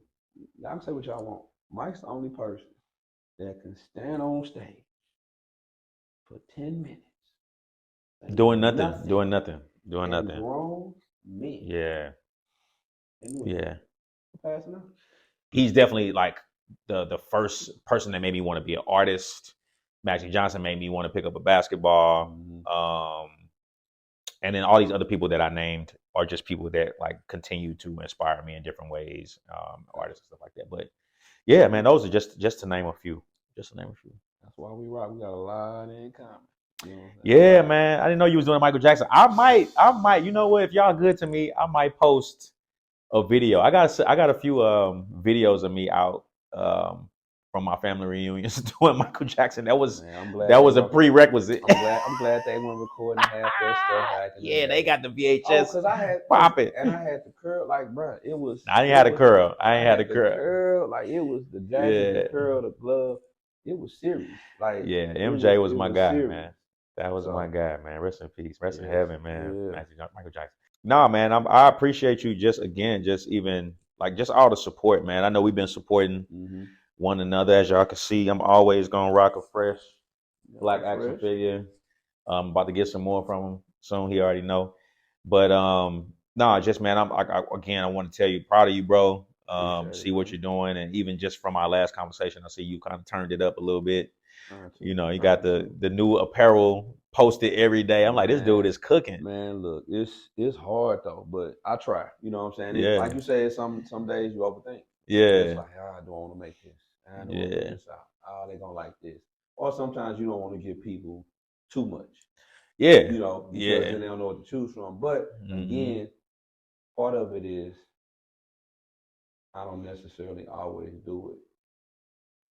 I'm say what y'all want. Mike's the only person that can stand on stage for 10 minutes. Doing nothing. Grown men. Yeah. Yeah. Passing out. He's definitely like the first person that made me want to be an artist. Magic Johnson made me want to pick up a basketball. And then all these other people that I named are just people that like continue to inspire me in different ways, artists and stuff like that. But yeah, man, those are just to name a few. That's why we rock. We got a lot in common. You know, yeah, man. I didn't know you was doing Michael Jackson. I might. You know what? If y'all good to me, I might post a video. I got a few videos of me out from my family reunions doing Michael Jackson. That was a prerequisite. I'm glad they weren't recording half that stuff back in the day. They got the VHS. Oh, because I had pop it, and I had the curl. Like, bro, it was. I ain't had a curl. I ain't had a curl. Like, it was the jacket, the curl, the glove. It was serious. Like, MJ was my guy, man. That was my guy, man. Rest in peace. Rest in heaven, man. Michael Jackson. Nah, man, I appreciate you just even like just all the support, man. I know we've been supporting one another. As y'all can see, I'm always gonna rock a fresh black action figure. I'm about to get some more from him soon. He already know. But just man, I want to tell you, proud of you, bro. See what you're doing, and even just from our last conversation, I see you kind of turned it up a little bit. You know, you got the new apparel posted every day. I'm like, this dude is cooking. Man, look, it's hard though, but I try. You know what I'm saying? Like you said, some days you overthink. It's like, I don't want to make this. I don't want to put this out. Oh, they gonna like this. Or sometimes you don't want to give people too much. You know, because then they don't know what to choose from. But again, part of it is I don't necessarily always do it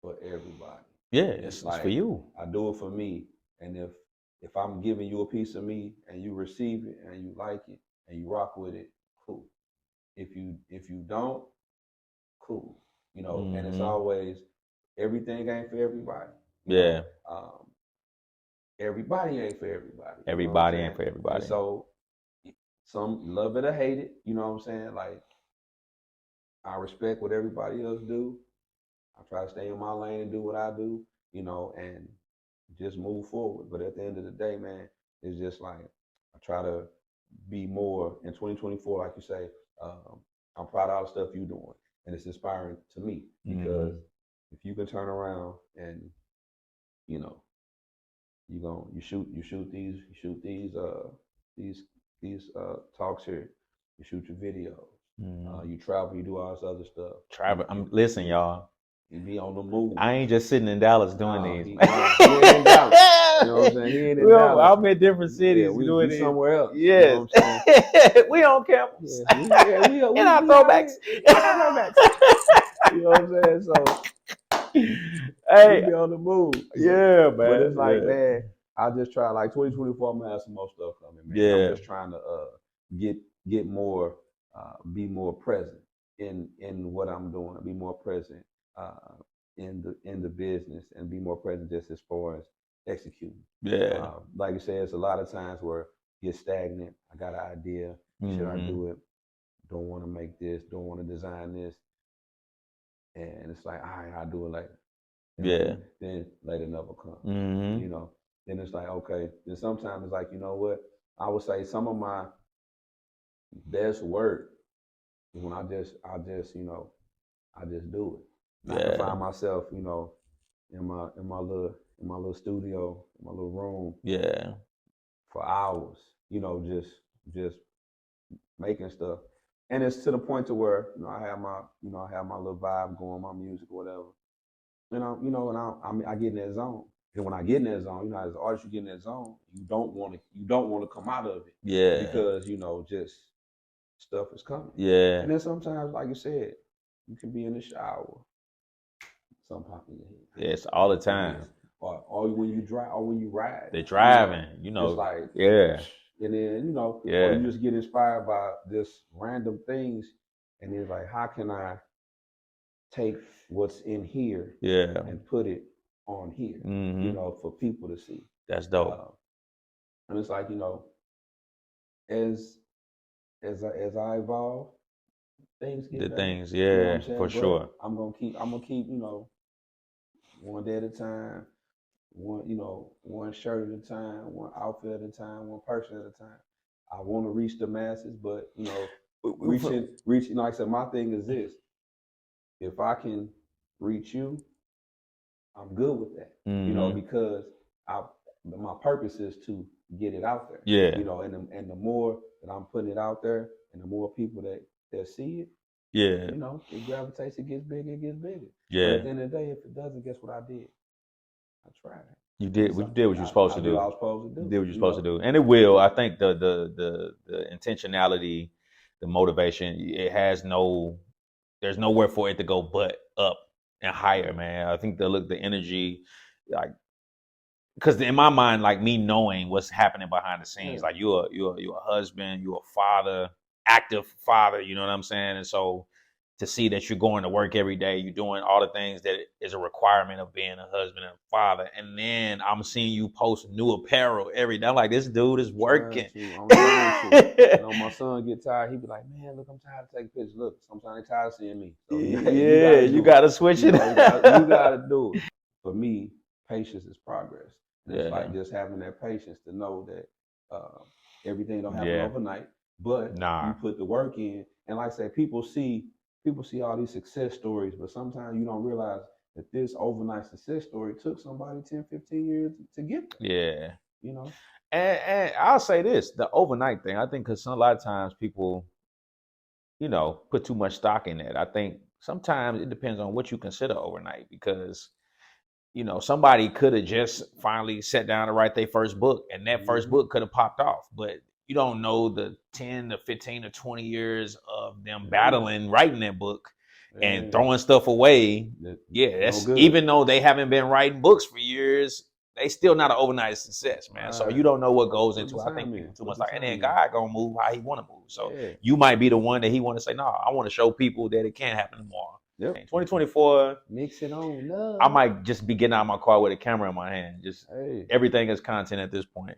for everybody. It's like, for you. I do it for me. And if I'm giving you a piece of me and you receive it and you like it and you rock with it, cool. If you don't, cool. You know, and it's always, everything ain't for everybody. Everybody ain't for everybody. Everybody ain't for everybody. And so some love it or hate it. You know what I'm saying? Like, I respect what everybody else do. I try to stay in my lane and do what I do, you know, and just move forward. But at the end of the day, man, it's just like I try to be more in 2024, like you say. I'm proud of all the stuff you're doing, and it's inspiring to me because if you can turn around and you know you shoot these talks here, you shoot your videos, you travel, you do all this other stuff. Listen, y'all. He be on the move. I ain't just sitting in Dallas doing these. He ain't in Dallas. You know what I'm saying? He ain't in Dallas. I'm in different cities. We doing be somewhere else. Yes. You know what I'm saying? We on campus. We in our throwbacks. You know what I'm saying? So, hey, we be on the move. Yeah, man. But it's like, man, I just try, like 2024, I'm going to have some more stuff coming, man. I'm just trying to get more, be more present in what I'm doing, be more present in the business, and be more present just as far as executing. Like you said, it's a lot of times where you get stagnant. I got an idea. Should I do it? Don't want to make this. Don't want to design this. And it's like, all right, I'll do it later. And then later never come. You know. Then it's like, okay. Then sometimes it's like, you know what? I would say some of my best work is when I just do it. I can find myself, you know, in my little studio, in my little room. For hours, you know, just making stuff. And it's to the point to where, you know, I have my little vibe going, my music or whatever. And I get in that zone. And when I get in that zone, you know, as an artist, you get in that zone, you don't want to come out of it. Because, you know, just stuff is coming. And then sometimes, like you said, you can be in the shower, something pop in your head. Yes, all the time. Or when you drive, or when you ride. They're driving, you know. It's like, and then, you know, or you just get inspired by just random things, and it's like, how can I take what's in here and put it on here, you know, for people to see. That's dope. And it's like, you know, as I evolve, things get better. Things, you know for sure. I'm gonna keep, you know, one day at a time, one shirt at a time, one outfit at a time, one person at a time. I want to reach the masses, but you know, reaching. You know, like I said, my thing is this: if I can reach you, I'm good with that. You know, because my purpose is to get it out there. You know, and the more that I'm putting it out there, and the more people that see it, you know, it gravitates, it gets bigger, it gets bigger. But at the end of the day, if it doesn't, guess what I did? I tried. You did what you're supposed to do. I was supposed to do. You did what you're supposed to do, and it will. I think the intentionality, the motivation, it has there's nowhere for it to go but up and higher, man. I think the energy, like, because in my mind, like me knowing what's happening behind the scenes, like you're a husband, you're a father, active father, you know what I'm saying? And so to see that you're going to work every day, you're doing all the things that is a requirement of being a husband and a father, and then I'm seeing you post new apparel every day. I'm like, this dude is working. I'm trying to. You know, my son get tired. He be like, man, look, I'm tired of taking pictures. Look, sometimes they tired of seeing me. So you gotta switch it. You gotta do it. For me, patience is progress. And it's like just having that patience to know that everything don't happen overnight, but you put the work in. And like I say, people see all these success stories, but sometimes you don't realize that this overnight success story took somebody 10, 15 years to get there. Yeah. You know? And I'll say this, the overnight thing, I think because a lot of times people, you know, put too much stock in that. I think sometimes it depends on what you consider overnight, because, you know, somebody could have just finally sat down to write their first book, and that first book could have popped off, but you don't know the 10 to 15 to 20 years of them battling, writing that book and throwing stuff away. That's no, even though they haven't been writing books for years, they still not an overnight success, man. So you don't know what goes into it. I think people too much like, and then God gonna move how he want to move. So you might be the one that he want to say, no, I want to show people that it can happen tomorrow. 2024, mix it on love. I might just be getting out of my car with a camera in my hand. Just everything is content at this point.